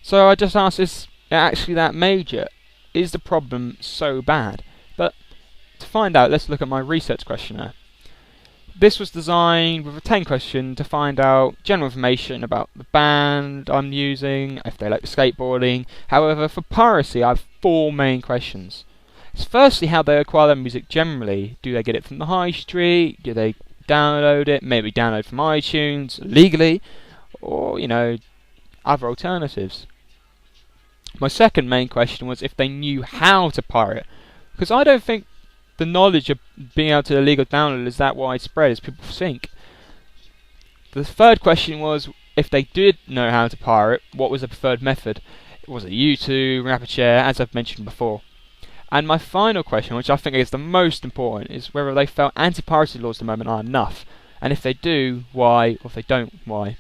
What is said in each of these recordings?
So I just asked, is it actually that major? Is the problem so bad? But to find out, let's look at my research questionnaire. This was designed with a 10 question to find out general information about the band I'm using, if they like skateboarding. However, for piracy I have 4 main questions. It's firstly how they acquire their music generally. Do they get it from the high street? Do they download it? Maybe download from iTunes legally? Or, other alternatives. My second main question was if they knew how to pirate. Because I don't think the knowledge of being able to illegal download is that widespread as people think. The third question was if they did know how to pirate, what was the preferred method? Was it YouTube, RapidShare, as I've mentioned before? And my final question, which I think is the most important, is whether they felt anti-piracy laws at the moment are enough, and if they do, why, or if they don't, why.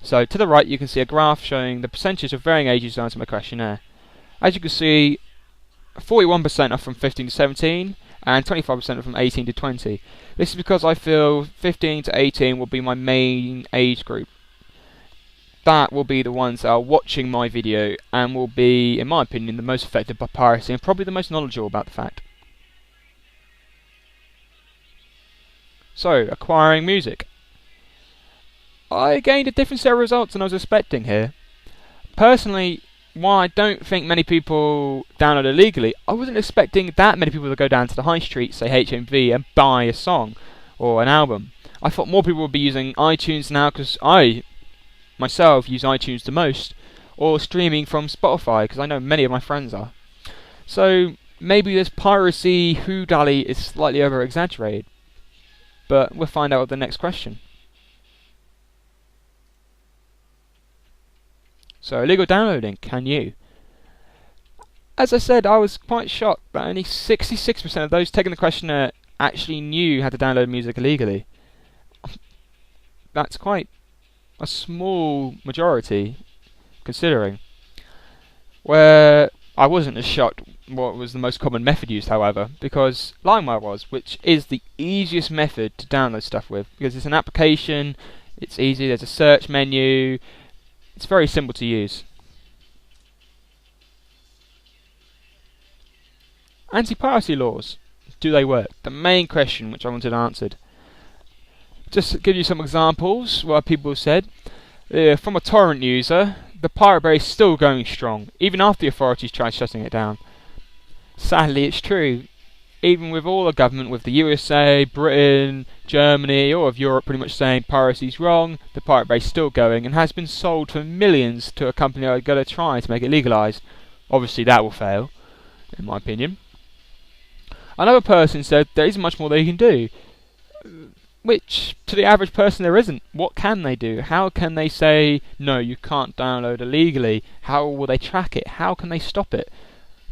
So to the right you can see a graph showing the percentage of varying ages answered my questionnaire. As you can see, 41% are from 15 to 17 and 25% are from 18 to 20. This is because I feel 15 to 18 will be my main age group. That will be the ones that are watching my video and will be, in my opinion, the most affected by piracy and probably the most knowledgeable about the fact. So, acquiring music. I gained a different set of results than I was expecting here. Personally, while I don't think many people download illegally, I wasn't expecting that many people to go down to the high street, say HMV, and buy a song or an album. I thought more people would be using iTunes now because I myself use iTunes the most, or streaming from Spotify because I know many of my friends are. So maybe this piracy hoo-dally is slightly over-exaggerated, but we'll find out with the next question. So illegal downloading, can you? As I said, I was quite shocked that only 66% of those taking the questionnaire actually knew how to download music illegally. That's quite a small majority, considering. Where I wasn't as shocked what was the most common method used, however, because LimeWire was, which is the easiest method to download stuff with, because it's an application, it's easy, there's a search menu, it's very simple to use. Anti-piracy laws, do they work? The main question which I wanted answered. Just to give you some examples, what people said. From a torrent user, the Pirate Bay is still going strong, even after the authorities tried shutting it down. Sadly, it's true. Even with all the government, with the USA, Britain, Germany, all of Europe pretty much saying piracy's wrong, the Pirate Bay is still going and has been sold for millions to a company that are going to try to make it legalised. Obviously that will fail, in my opinion. Another person said there isn't much more they can do, which to the average person there isn't. What can they do? How can they say, no, you can't download illegally? How will they track it? How can they stop it?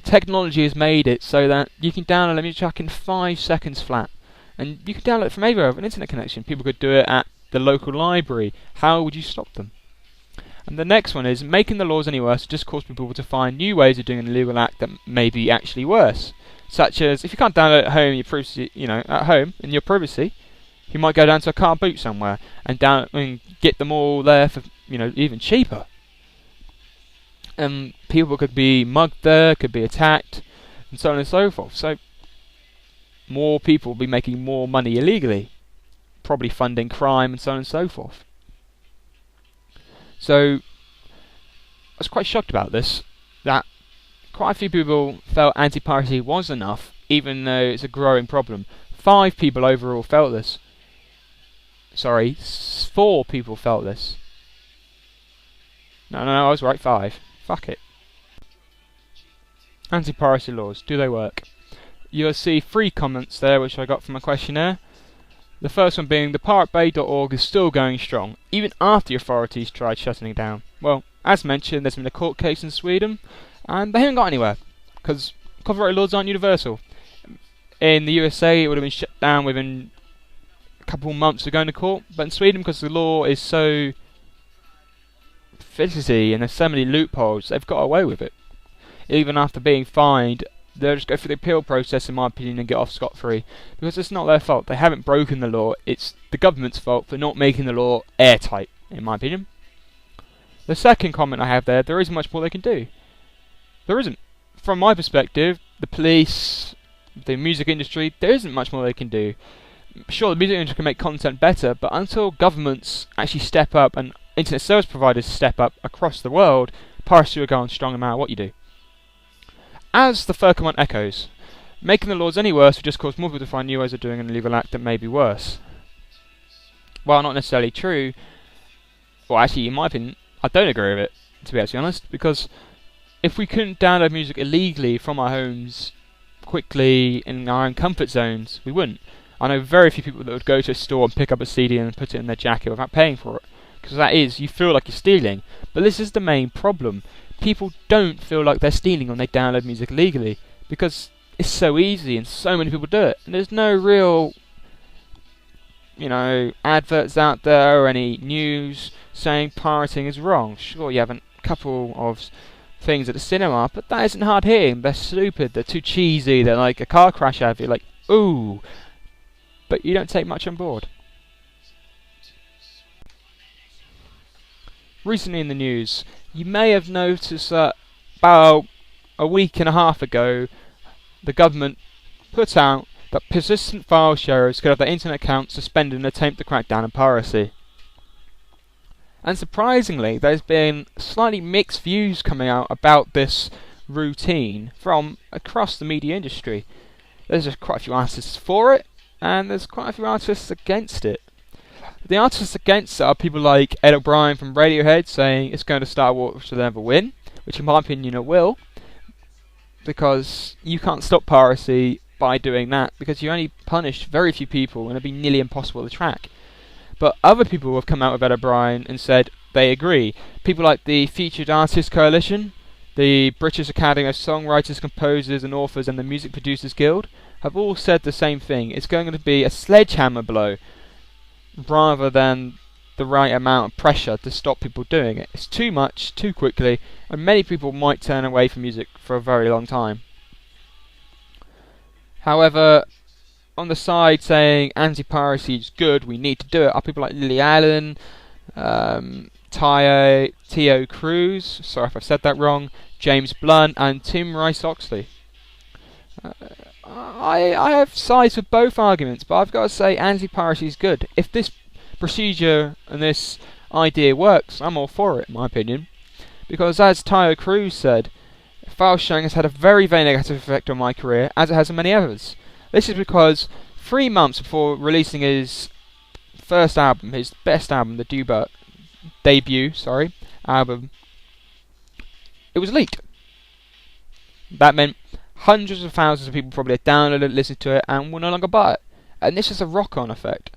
Technology has made it so that you can download a music track in 5 seconds flat. And you can download it from anywhere with an internet connection. People could do it at the local library. How would you stop them? And the next one is making the laws any worse just cause people to find new ways of doing an illegal act that may be actually worse. Such as, if you can't download it at home, at home in your privacy, you might go down to a car boot somewhere and get them all there for even cheaper. And people could be mugged there, could be attacked, and so on and so forth. So more people will be making more money illegally, probably funding crime and so on and so forth. So I was quite shocked about this, that quite a few people felt anti-piracy was enough, even though it's a growing problem. 5 people overall felt this. Sorry, 4 people felt this. No, I was right, 5. Fuck it. Anti-piracy laws, do they work? You'll see 3 comments there which I got from a questionnaire. The first one being, the piratebay.org is still going strong, even after the authorities tried shutting it down. Well, as mentioned, there's been a court case in Sweden, and they haven't got anywhere, because copyright laws aren't universal. In the USA, it would have been shut down within a couple months of going to court, but in Sweden, because the law is so fidgety and there's so many loopholes, they've got away with it. Even after being fined, they'll just go through the appeal process, in my opinion, and get off scot-free, because it's not their fault. They haven't broken the law. It's the government's fault for not making the law airtight, in my opinion. The second comment I have there isn't much more they can do. There isn't. From my perspective, the police, the music industry, there isn't much more they can do. Sure, the music industry can make content better, but until governments actually step up and internet service providers step up across the world, piracy will go on strong no matter what you do. As the third comment echoes, making the laws any worse would just cause more people to find new ways of doing an illegal act that may be worse. While not necessarily true, well, actually, in my opinion, I don't agree with it, to be absolutely honest, because if we couldn't download music illegally from our homes quickly in our own comfort zones, we wouldn't. I know very few people that would go to a store and pick up a CD and put it in their jacket without paying for it, because that is, you feel like you're stealing. But this is the main problem. People don't feel like they're stealing when they download music illegally, because it's so easy and so many people do it, and there's no real, adverts out there or any news saying pirating is wrong. Sure, you have a couple of things at the cinema, but that isn't hard hitting. They're stupid, they're too cheesy, they're like a car crash out of you, like, ooh, but you don't take much on board. Recently in the news, you may have noticed that about a week and a half ago, the government put out that persistent file sharers could have their internet accounts suspended in an attempt to crack down on piracy. And surprisingly, there's been slightly mixed views coming out about this routine from across the media industry. There's just quite a few artists for it, and there's quite a few artists against it. The artists against it are people like Ed O'Brien from Radiohead saying it's going to start a war which will never win, which in my opinion it will, because you can't stop piracy by doing that, because you only punish very few people and it'd be nearly impossible to track. But other people have come out with Ed O'Brien and said they agree. People like the Featured Artists Coalition, the British Academy of Songwriters, Composers and Authors and the Music Producers Guild have all said the same thing. It's going to be a sledgehammer blow rather than the right amount of pressure to stop people doing it. It's too much, too quickly, and many people might turn away from music for a very long time. However, on the side saying anti-piracy is good, we need to do it, are people like Lily Allen, Tio Cruz, sorry if I've said that wrong, James Blunt and Tim Rice-Oxley. I have sides with both arguments, but I've got to say anti-piracy is good. If this procedure and this idea works, I'm all for it, in my opinion. Because as Tio Cruz said, file sharing has had a very, very negative effect on my career, as it has on many others. This is because 3 months before releasing his first album, his best album, the debut album, it was leaked. That meant hundreds of thousands of people probably had downloaded it, listened to it, and will no longer buy it. And this is a rock-on effect.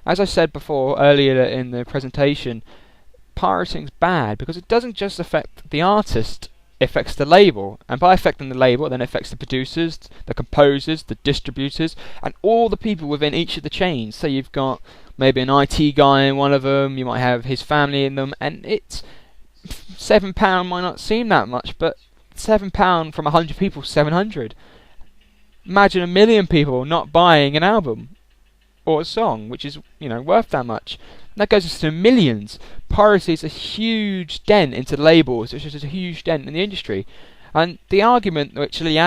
As I said before, earlier in the presentation, pirating's bad because it doesn't just affect the artist, it affects the label. And by affecting the label, then it affects the producers, the composers, the distributors, and all the people within each of the chains. So you've got maybe an IT guy in one of them, you might have his family in them, and it's £7 might not seem that much, but £7 from 100 people, 700. Imagine 1 million people not buying an album or a song, which is, worth that much. That goes into millions. Piracy is a huge dent into labels, which is a huge dent in the industry. And the argument which Lily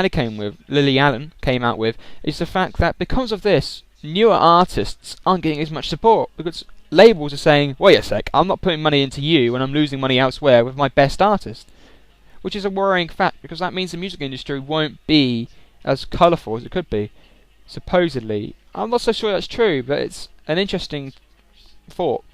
Allen came out with is the fact that because of this, newer artists aren't getting as much support, because labels are saying, wait a sec, I'm not putting money into you when I'm losing money elsewhere with my best artist. Which is a worrying fact, because that means the music industry won't be as colourful as it could be, supposedly. I'm not so sure that's true, but it's an interesting thought.